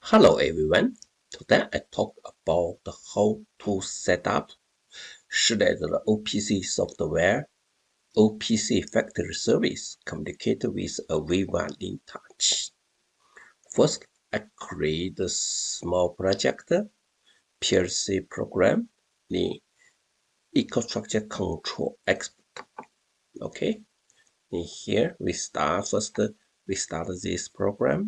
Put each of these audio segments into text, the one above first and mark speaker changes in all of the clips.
Speaker 1: Hello everyone. Today I talk about how to set up Schneider OPC software, OPC factory service, communicate with Aveva InTouch. First, I create a small project, PLC program, the ecostruxure control expert. Okay, and here we start this program.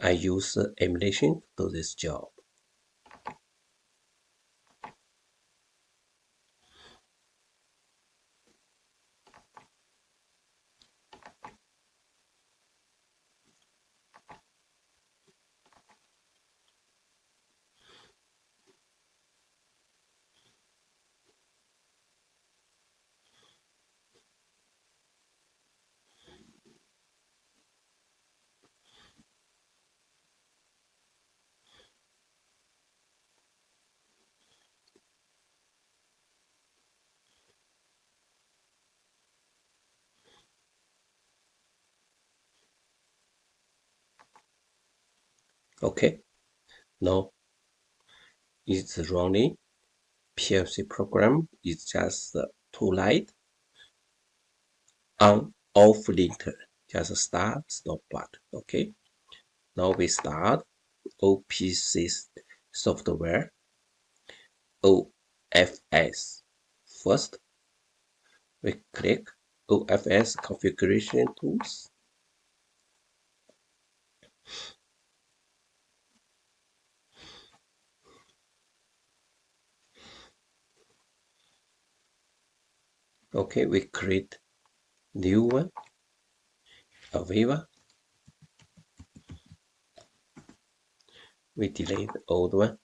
Speaker 1: I use emulation to do this job. Okay, now it's running. PLC program is just too light. On off linter, just start stop button. Okay, now we start OPC software OFS. First, we click OFS configuration tools. Okay, we create new one, Aveva. We delete the old one.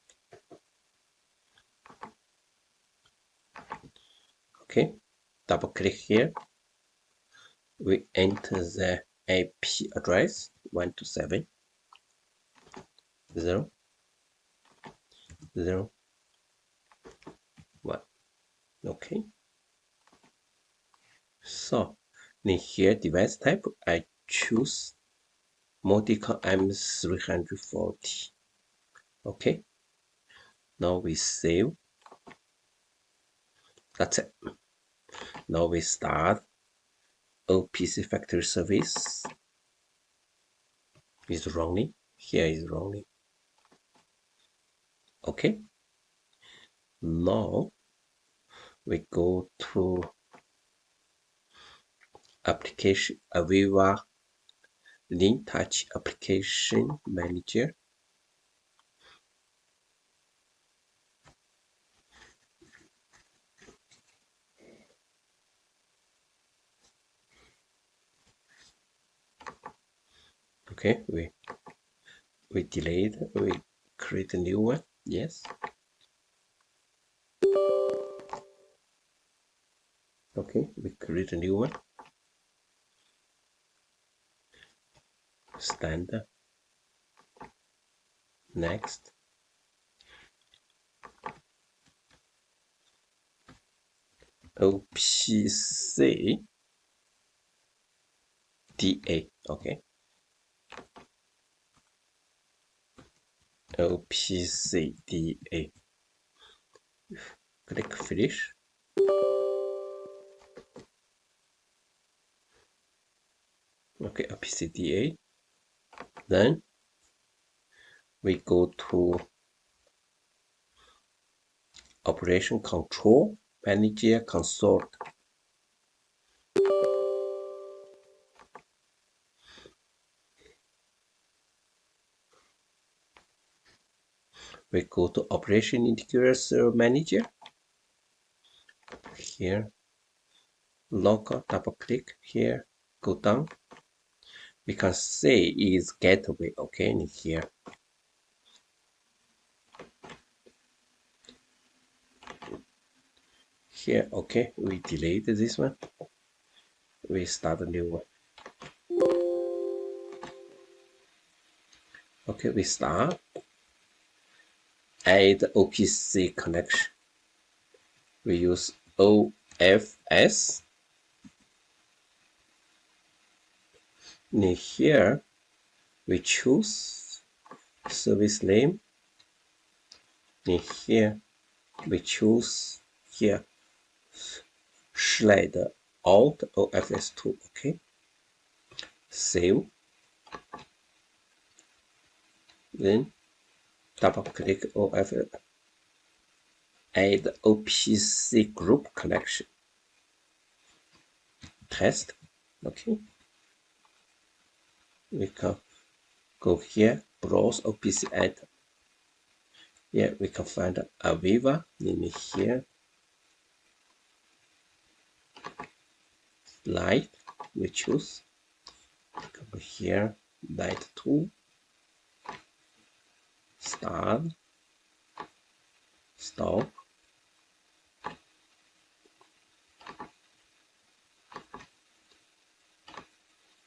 Speaker 1: Okay, double click here. We enter the IP address 127.0.0.1. Okay. So in here device type, I choose Modicon M340. Okay. Now we save. That's it. Now we start OPC factory service. Is running. Here is running. Okay. Now we go to application Aveva InTouch application manager. Okay, we delete, we create a new one. Yes. Okay, we create a new one. Standard. Next. OPC DA. Okay. OPC DA. Click finish. Okay, OPC DA. Then we go to operation control manager console. We go to operation integrator manager. Here, logo, double click here, go down. We can say is gateway. Okay, in here. Here, okay, we delete this one. We start a new one. Okay, we start. add OPC connection. We use OFS. And here we choose service name. And here we choose here schneider alt OFS2. Okay. Save. Then double click OFS. Add OPC group connection. Test. Okay. We can go here, browse OPC item. Here we can find Aveva in here. Light, we choose. Go here, light 2. Start. Stop.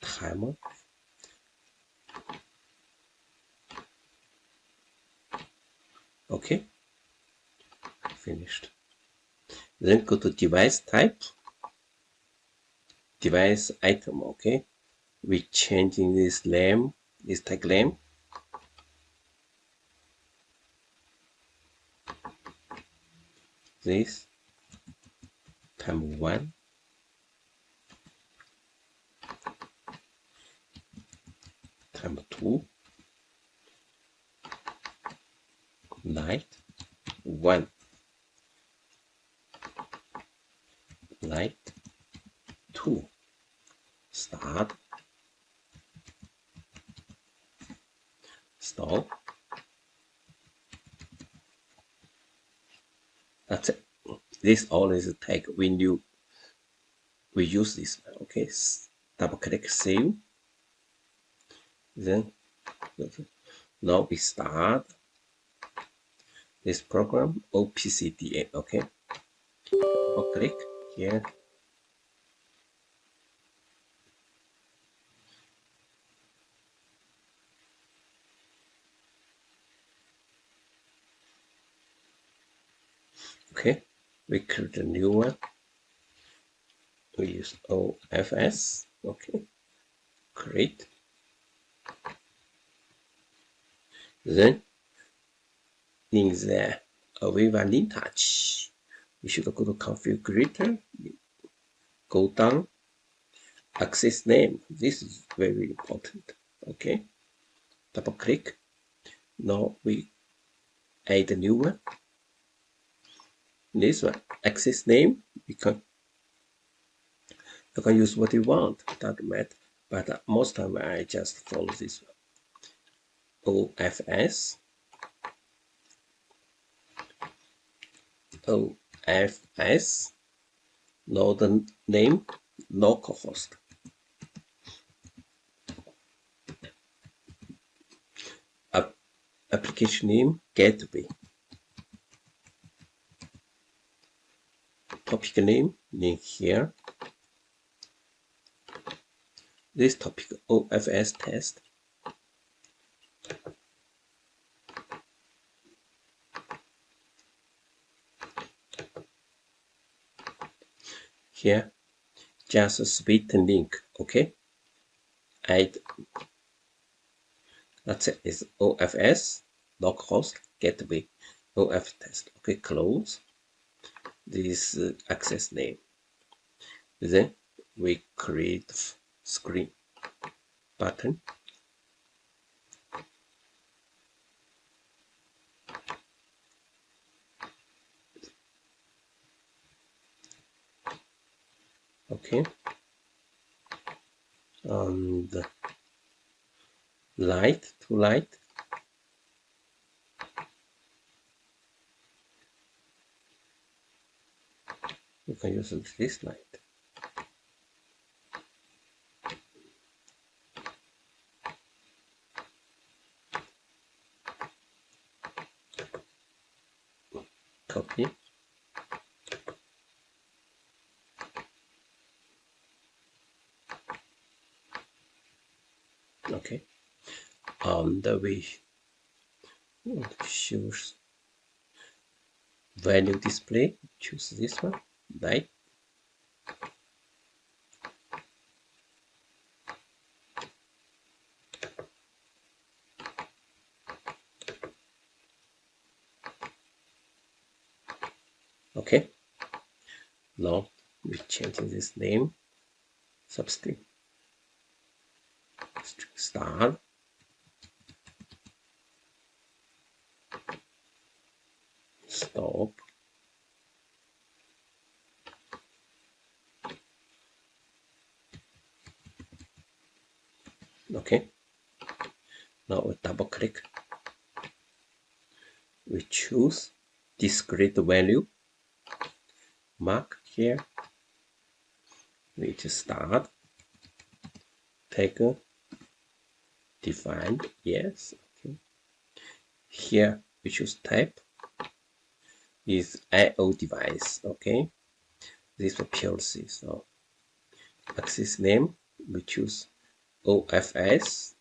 Speaker 1: Timer. Okay. Finished. Then go to device type. Device item. Okay. We changing this name, this tag name. This time 1. Time 2. Light 1. Light 2. Start. Stop. That's it. This always tag when we use this. Okay. Double click save. Then now we start this program OPCDA. Okay. Double click here. Okay, we create a new one. We use OFS. Okay, create. Then in the Aveva InTouch, we should go to configurator, go down, access name. This is very important. Okay, double click. Now we add a new one. This one, access name, you can use what you want, doesn't matter. But most time I just follow this one. OFS. OFS. Now the name, localhost. Application name, gateway. Topic name in here. This topic OFS test. Here, just a split link. Okay. Add. That's it. It's OFS localhost gateway OFS test. Okay. Close this access name. Then we create screen button. Okay. And light to light. You can use this light. Copy. Okay. And we choose value display, choose this one, right? Okay, now we change this name, substring star, stop, okay. Now we double click, we choose discrete value, mark here, which start, tag, defined, yes, okay. Here we choose type is I/O device, okay. This is PLC, so access name we choose OFS,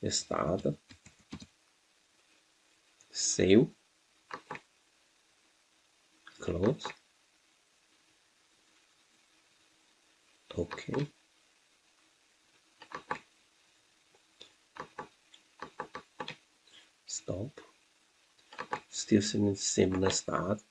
Speaker 1: start, save, close, okay. Stop, still similar start,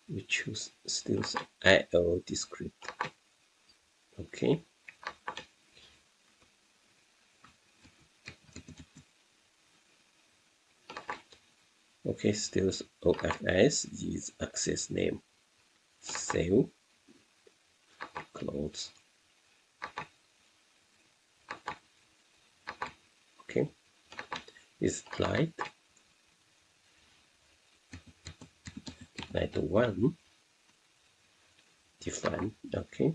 Speaker 1: we choose still I/O discrete, okay. Okay, still OFS is access name, save, close, okay. Is light 1 define, okay.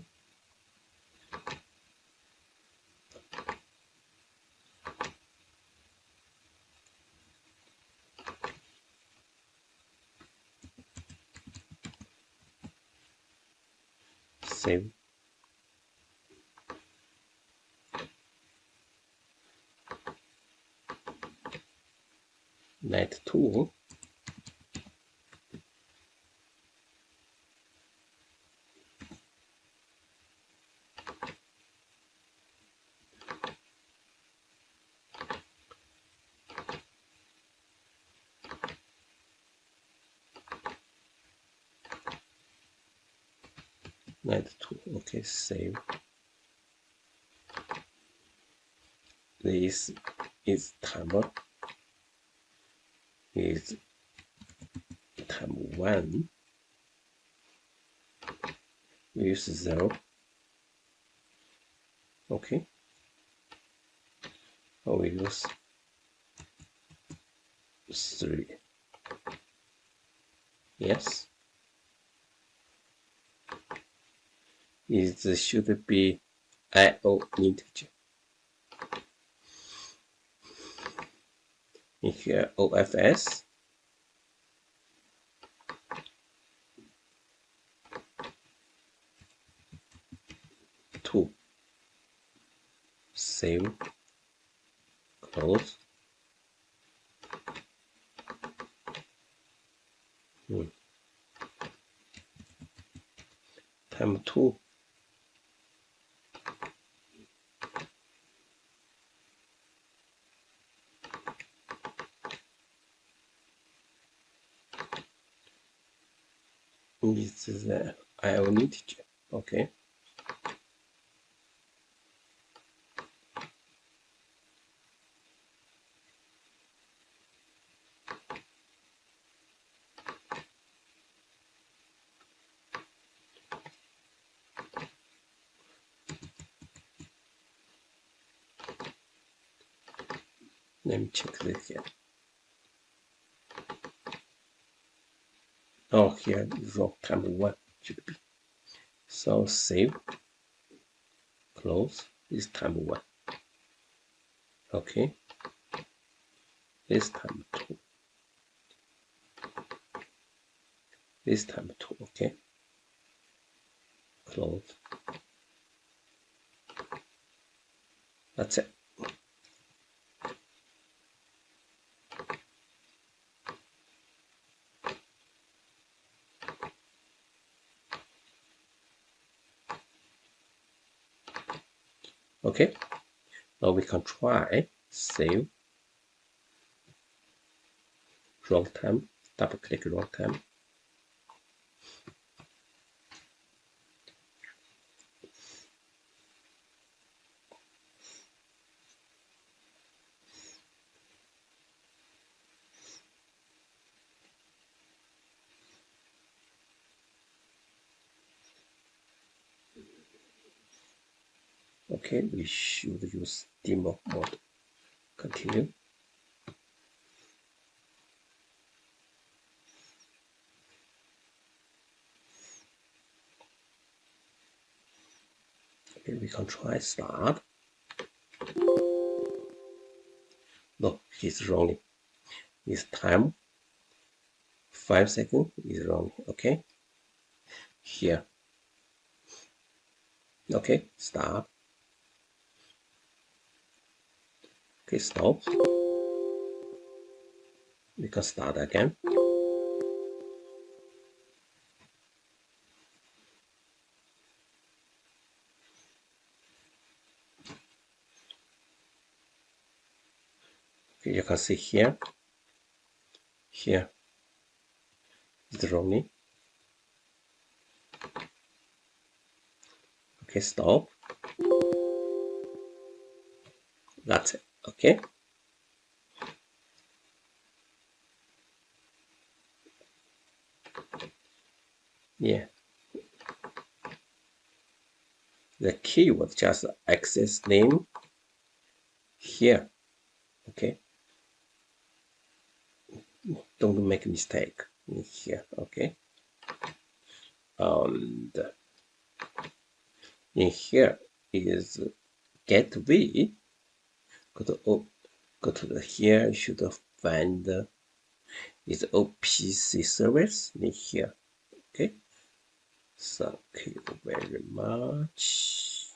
Speaker 1: Save, Night 2, Night 2, okay, save. This is timer, is time 1, we use 0, okay. We use 3, yes. It should be I/O integer. In here OFS, two, save, close. Time 2. This is the I/O integer, okay. Let me check this here. Oh, here is wrong. Time 1 should be. So save, close. This time 1. Okay. This time 2. this time too, okay? Close. That's it. Okay, now we can try save runtime, double click runtime. Okay, we should use demo mode. Continue. Okay, we can try start. No, it's wrong. This time 5 seconds is wrong. Okay, here. Okay, start. Okay, stop. We can start again. Okay, you can see here. Here is wrong. Okay, stop. That's it. Okay. Yeah. The keyword just access name here. Okay. Don't make a mistake in here. Okay. And in here is gateway. Go to the here. You should find is OPC service in here. Okay. Thank you very much.